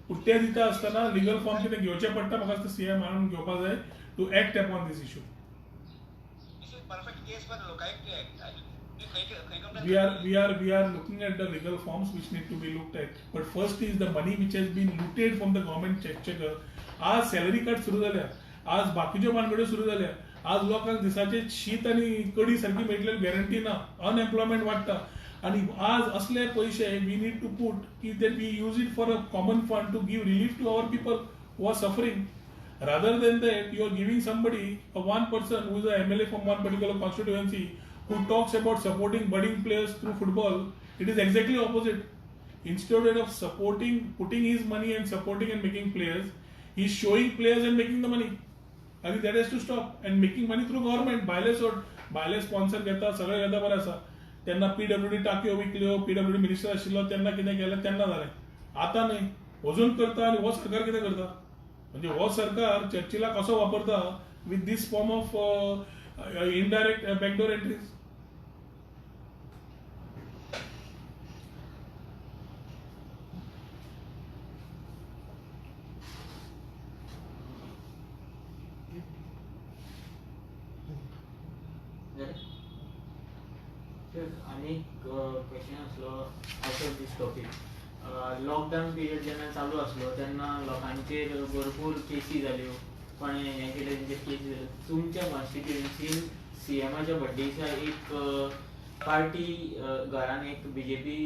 पूण ते दिता आसतना लिगल फॉर्म कितें घेवचे पडटा म्हाका दिसता सीएम हाडून घेवपा जाय to act upon this issue. Perfect case पण we are looking at the legal forms which need to be looked at, but first is the money which has been looted from the government checker. आज salary cut सुरू जाल्या, आज बाकीच्यो भानगड्यो सुरू जाल्या, आज लोकांक दिसाचे शीत आणि कडी सारखी मेळटली गॅरंटी ना, अनएम्प्लॉयमेंट वाडटा आणि आज असले पैसे वी नीड टू पुट की that we use it for a common fund to give relief to our people who are suffering. Rather than that, you are giving somebody, one person who is a MLA from one particular constituency, who talks about supporting budding players through football. It is exactly opposite. Instead of supporting, putting his money and supporting and making players, he is showing players and making the money. I think that has to stop. And making money through government. Baile sponsor घेता, सगळे घेता बरें आसा. त्यांना PWD टाक्यो विकल्यो, PWD minister आशिल्लो त्यांना कितें केलें त्यांना जालें. आता न्ही, अजून करता आणि हो सरकार कितें करता? म्हणजे हो सरकार चर्चीला कसो वापरता with this form of indirect backdoor entries. आणि क्वेश्चन असलो out of this topic. Lockdown period जेन्ना चालू असलो तेन्ना लोकांचेर भरपूर केसी जाल्यो, पण हे केले तेंचेर केसी जाल्यो. तुमच्या कॉन्स्टिट्युएन्सीन सीएमाच्या बड्डे दिसा एक पार्टी घरान एक बीजेपी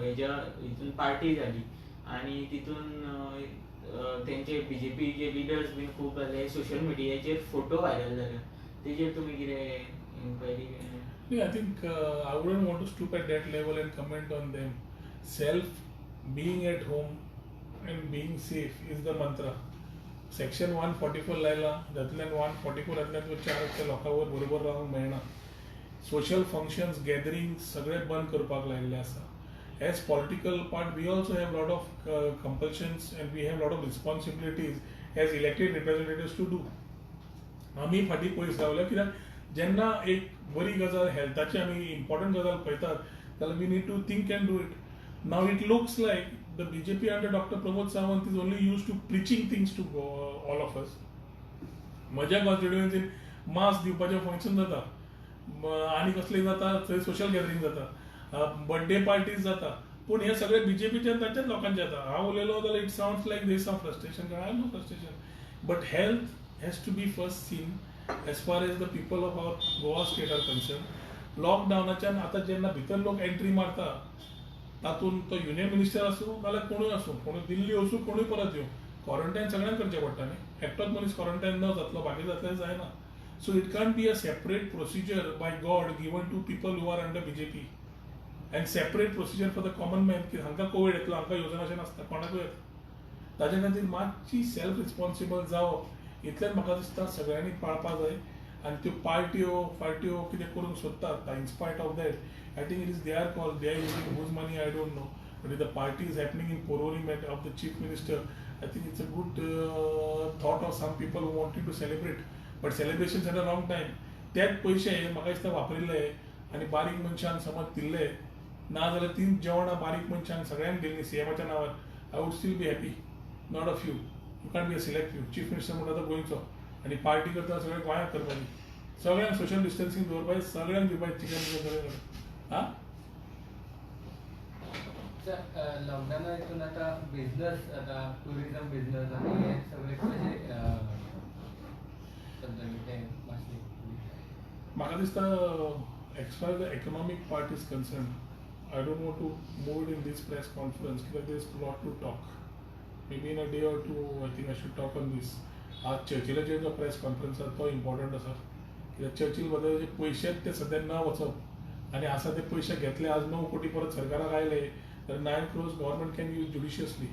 हेच्या हितून पार्टी जाली आणि तितून तेंचे बीजेपीचे लिडर्स बीन खूब जाले. सोशल मिडियाचेर फोटो व्हायरल जाले. तेजेर तुमी कितें inquiry? I think I wouldn't want to stoop at that level and comment on them. Being at home and being safe is the mantra. Section 144 लायला, त्यातल्यान 144 यातल्यान तो 4 लोकांवर बरोबर रावंक मेळना. सोशल फंक्शन्स गॅदरिंग सगळे बंद करपाक लायिल्ले आसा. As political part we also have lot of compulsions and we have lot of responsibilities as elected representatives to do. आमी फाटीं पयस रावल्या कित्याक जेन्ना एक बरी गजाल हेल्थाची आमी इम्पॉर्टंट गजाल पळयतात जाल्यार we need to think and do it. Now it looks like the BJP under Dr. Pramod Sawant is only used to preaching things to all of us. म्हज्या कॉन्स्टिट्युएन्सीन मास दिवपाचें फंक्शन जाता आनी कसलें जाता, थंय सोशल गॅदरिंग जाता, बर्थडे पार्टीज जाता, पूण हे सगळे बीजेपीचे आनी तांच्याच लोकांचे जाता. हांव उलयलो जाल्यार it sounds like there some frustration. I know frustration, but health has to be first seen as far as the people of our Goa state are concerned. लॉकडावनाच्यान आतां जेन्ना भितर लोक एंट्री मारता तातूंत तो युनियन मिनिस्टर आसूं नाल्यार कोणूय आसूं, कोणूय दिल्ली वचूं, कोणूय परत येवं, क्वॉरंटायन सगळ्यांक करचें पडटा न्ही. एकटोच मनीस क्वॉरंटायन न जातलो, बाकी जातलें जायना. So it can't be a separate procedure by God given to people who are under BJP and separate procedure for the common man की हांकां कोवीड येतलो, हांकां येवचो अशें नासता, कोणाकूय येता. ताजे खातीर मातशी सेल्फ रिस्पॉन्सिबल जावप इतलेंच म्हाका दिसता सगळ्यांनी पाळपा जाय. आनी त्यो पार्ट्यो कितें करूंक सोदतात, in spite of that I think it is their call. They are using whose money I don't know. But if the party is happening in Porvorim of the chief minister, I think it's a good thought of some people who wanted to celebrate. But celebrations at a wrong time. त्यात पैसे म्हाका दिसता वापरिल्ले आनी बारीक मनशांक समज दिल्ले ना जाल्यार तीन जेवणां बारीक मनशांक सगळ्यांक दिल्लीं सीएमाच्या नांवार. I would steel be happy, not a few. You can't be a select few. Chief minister म्हणटा तो गोंयचो आनी पार्टी करता सगळ्या गोंयांत करपाची. सगळ्यांक सोशल डिस्टन्सिंग दवरपाचें, सगळ्यांक दिवपाचें चिकन सगळें. लॉकडाऊन हितून आता बिझनेस आता टुरिझम बिझनेस आणि हे सगळे कशे पद्धतीने ते मासली म्हाका दिसता as far as the economic part is concerned, I don't want to move it in this press conference because there is a lot to talk. Maybe in a day or two, I think I should talk on this. आज चर्चिलाचेर जो press conference आसा तो important आसा कित्याक Churchill बद्दल जे पयशे आहेत ते सध्या न वचप आनी आसा ते पयशे घेतले आज 9 कोटी परत सरकाराक आयले तर 9 crores government can use judiciously.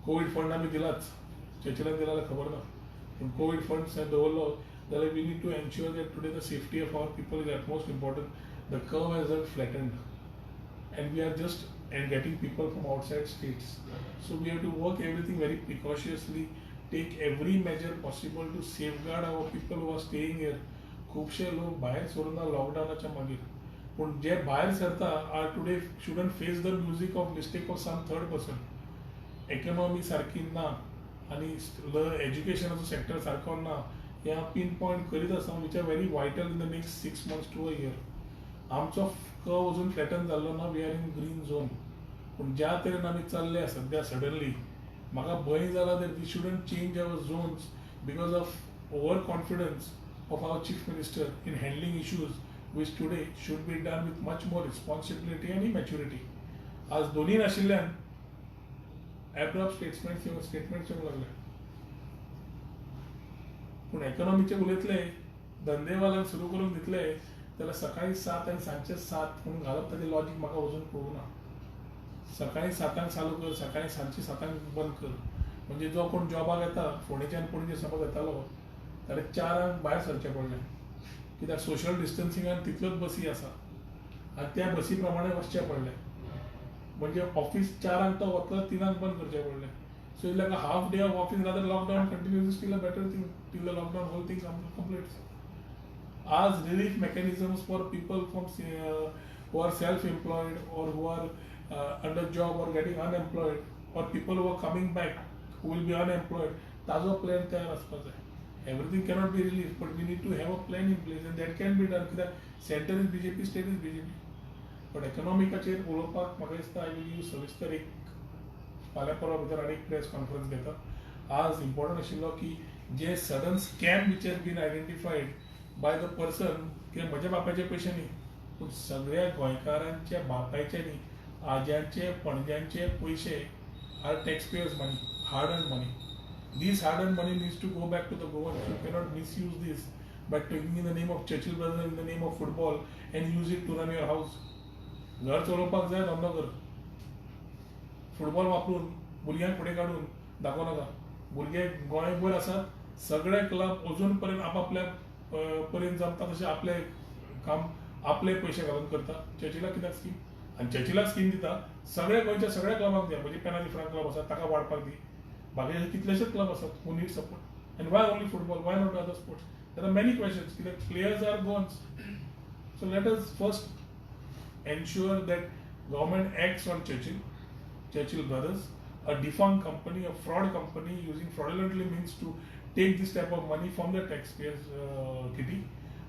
Covid fund आमी दिलाच, चर्चिलान दिला जाल्यार खबर ना, पूण कोविड फंड दवरलो जाल्यार we need to ensure that today the safety of our people is utmost important. The curve has not flattened and we are just getting people from outside states. So we have to work everything very precautiously, take every measure possible to safeguard our people who are staying here. खूपशे लोक भायर सोडून लॉकडावनाच्या मागीर, पूण जे भायर सरता are today shouldn't face the music of mistake of some third person. Economy सारकी ना आनी एज्युकेशनाचो सेक्टर सारको ना हे पिन पॉयंट करीत आसा which are very vital in the next 6 months to a year. आमचो कर्व अजून फ्लॅटन जाल्लो ना, we are in green zone. पूण ज्या तरेन आमी चल्ले सद्या सडनली म्हाका भंय जाला that we shouldn't change our zones because of over confidence of our chief minister in handling issues which today should be done with much more responsibility आनी मॅच्युरिटी. आज दोन्ही नाशिल्ल्यान एब्रप्ट स्टेटमेंट येवंक लागले. पूण इकॉनॉमीचे उलयतले, धंदेवाल्यांक सुरू करून दितले जाल्यार सकाळी 7 आनी सांजचे 7 म्हणून घालप ताचें लॉजीक म्हाका अजून कळूना. सकाळी 7 चालू कर, सकाळी सांजचे 7 बंद कर. म्हणजे जो कोण जॉबाक येता फोंडेच्यान पणजे समज येतालो जाल्यार 4 भायर सरचें पडलें कित्याक सोशल डिस्टन्सिंगान तितल्योच बसी आसा आनी त्या बसी प्रमाणे वचचें पडलें. म्हणजे ऑफिस 4 तो वतलो 3 बंद करचें पडलें. So it's like a half day of office rather lockdown continues still a better thing till the lockdown whole thing completes. As relief mechanisms for people from who are self-employed or who are under job or getting unemployed or people who are coming back who will be unemployed, ताजो plan तयार आसपाक जाय. Everything cannot be relief, but we need to have a plan in place and that can be done कित्याक center is BJP, state is BJP. But economicaचेर उलोवपाक म्हाका दिसता I will use सविस्तर एक फाल्यां परवा भितर आनी एक प्रेस कॉन्फरन्स घेता. आज इम्पॉर्टंट आशिल्लो की जे sudden scam which has been identified by the person किंवा म्हज्या बापायचे पयशे न्ही पूण सगळ्या गोंयकारांच्या बापायचे न्ही आज्यांचे पणज्यांचे पयशे are tax payers money, hard earn money. This hard earn money needs to go back to the government. You cannot misuse this by taking in the name of Churchill Brother, in the name of football and use it to run your house. घर चलोवपाक जाय धंदो कर. Football वापरून भुरग्यांक फुडें काडून दाखोव नाका. भुरगे गोंयभर आसात, सगळे क्लब अजून पर्यंत आपापल्या पर्यंत जमता तशें आपले काम आपले पयशे घालून करता. चर्चिलाक कित्याक स्कीम आनी चर्चिलाक स्कीम दिता सगळ्या गोंयच्या सगळ्या क्लबांक दिया. म्हणजे पेना डिफरंट क्लब आसा ताका वाडपाक दी. बाकीचे कितलेशेच क्लब आसात who need support. And why only football, why not other sports? There are many questions कित्याक players are gone. So let us first ensure that government acts on Churchill Brothers, a defunct company, a fraud company using fraudulently means to take this type of money from the taxpayers kitty.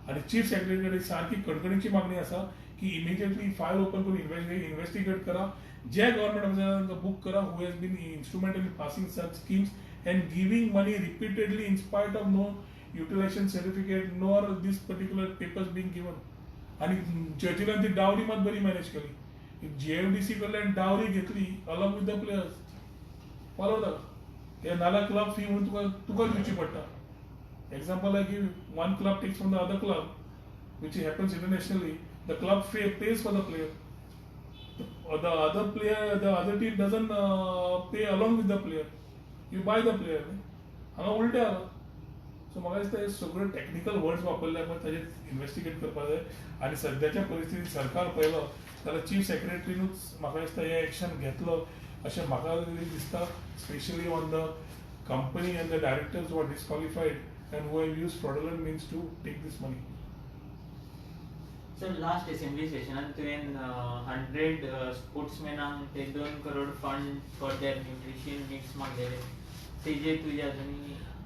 आणि chief secretary सारखी कडकडीची मागणी असा की immediately file open करून investigate करा. जे government book करा who has been instrumental in passing such schemes and giving money repeatedly in spite of no utilisation certificate nor this particular papers being given. आणि चर्चिलान ती डावरी मात बरी manage केली. JFDC कडल्यान डावरी घेतली along with the players. Follow जाता हे नाल्या क्लब फी म्हणून तुका दिवची पडटा. Example I give, one club takes from the other club, which happens internationally. The club pays for the player. The other team doesn't pay along with the player. You buy the player. हांगा उलटे आला. So म्हाका दिसता हे सगळे technical words वापरले पण ताजेर इन्व्हेस्टिगेट करपाक जाय. आनी सद्याच्या परिस्थितीत सरकार पळयलो जाल्यार चीफ सेक्रेटरीनूच म्हाका दिसता हे एक्शन घेतलो अशें म्हाका दिसता. Specially on the company and the directors who are disqualified and who have used fraudulent means to take this money. So last assembly session तुवें 100 स्पोर्ट्समॅनांक ते 2 crore fund for their nutrition needs मागलेले. तेजे तुझे अजून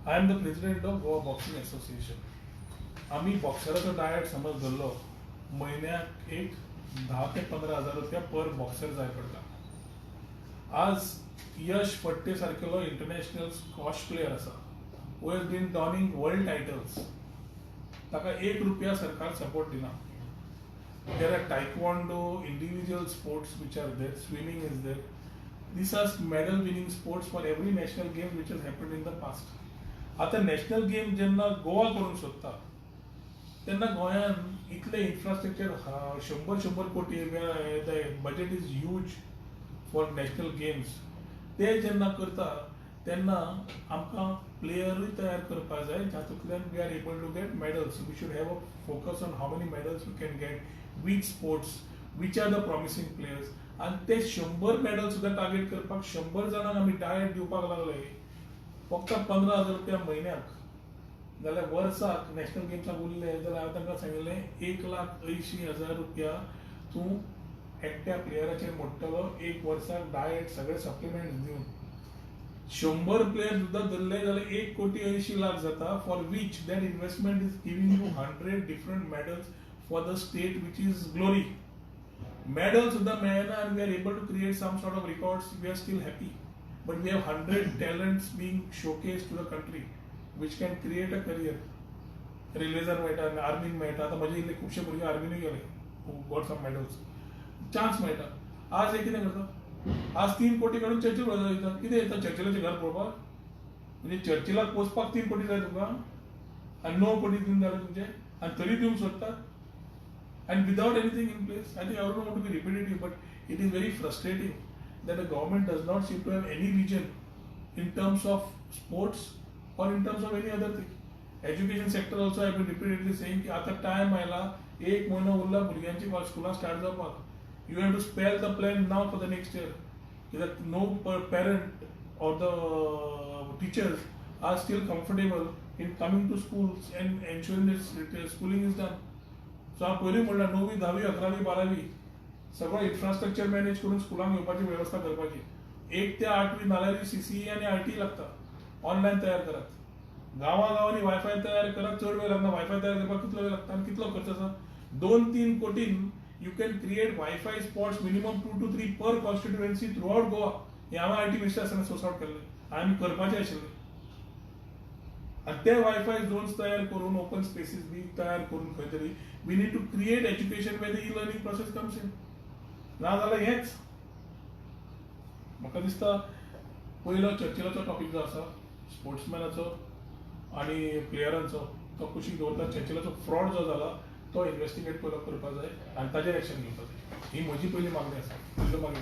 I am the president of Goa Boxing Association. आम्ही बॉक्सराचो diet समज धरलो म्हयन्याक एक 10 ते 15 हजार रुपया पर बॉक्सर जाय पडटा. आज यश फट्टे सारकेलो इंटरनॅशनल स्क्वॉश प्लेयर आसा who has been donning world titles, ताका ₹1 सरकार सपोर्ट दिना. There are taekwondo, individual sports which are there, swimming is there. These are medal winning sports for every national game which has happened in the past. आता national game जेन्ना गोवा करूंक सोदता तेन्ना गोंयान इतले इन्फ्रास्ट्रक्चर 100 कोटी budget is huge for national games. ते जेन्ना करता तेन्ना आमकां प्लेयरूय तयार करपाक जाय जातूंतल्यान we are able to get medals. We should have a focus on how many medals we can get, which sports, which are the promising players, and ते 100 मेडल सुद्धा टार्गेट करपाक 100 जाणांक आमी डायट दिवपाक लागले फक्त ₹15,000 म्हयन्याक, जाल्यार वर्साक नॅशनल गेम्साक उरले जाल्यार हांवें तांकां सांगिल्लें ₹1,80,000 तूं एकट्या प्लेयराचेर मोडटलो एक वर्साक डायट सगळे सप्लिमेंट्स दिवन. 100 प्लेयर सुद्धा धरले जाल्यार ₹1,80,00,000 जाता, for which that investment is giving you 100 different medals for the state which is glory. Medal Sudha Mayana and we are able to create some sort of records, we are still happy. But we have 100 talents being showcased to the country which can create a career. Relation मेळटा, आर्मीन मेळटा, आता माझे इल्ले खुबशे भुरगे आर्मीनूय गेले who got some medals. Chance मेळटा. आज हे कितें करता? आज 3 कोटी काडून चर्चिल वयता. कितें येता चर्चिलाचें घर पळोवपाक? म्हणजे चर्चिलाक पोचपाक 3 कोटी जाय तुका आनी 9 कोटी दिवन जालें तुमचें आनी तरी दिवंक सोदता. And without anything in place, I think I don't want to be repetitive, but it is very frustrating that the government does not seem to have any vision in terms of sports or in terms of any other thing. Education sector also I have been repeatedly saying कि आता time आयला, 1 महिना उरला भुरग्यांची स्कूलां start जावपाक. You have to spell the plan now for the next year. That no parent or the teachers are still comfortable in coming to schools and ensuring that schooling is done. So हांव पयलीं म्हणल्यार 9वी 10वी 11वी 12वी सगळो infrastructure manage करून स्कुलांक येवपाची वेवस्था करपाची. 1 ते 8वी नाल्यार CCE आनी IT लागता. ऑनलायन तयार करात. गांवांनी वायफाय तयार करात, चड वेळ लागना. वायफाय तयार करपाक कितलो वेळ लागता आनी कितलो खर्च आसा? 2-3 कोटीन you can create WiFi spots minimum 2 to 3 per constituency throughout Goa. हे हांवें IT मिनिस्टर आसतना सोर्स आउट केल्लें आनी करपाचें आशिल्लें. आणि ते वायफाय झोन्स तयार करून ओपन स्पेसीस बी तयार करून खंय तरी we need to create education where the e-learning process comes in. ना जाल्यार हेच म्हाका दिसता पयलो चर्चिलाचो टॉपिक जो आसा स्पोर्ट्समॅनाचो आनी प्लेयरांचो तो कुशीक दवरता. चर्चिलाचो फ्रॉड जो जाला तो इन्व्हेस्टिगेट करपाक जाय आनी ताजेर एक्शन घेवपाक जाय. ही म्हजी पयली मागणी आसा. पयलो मागणी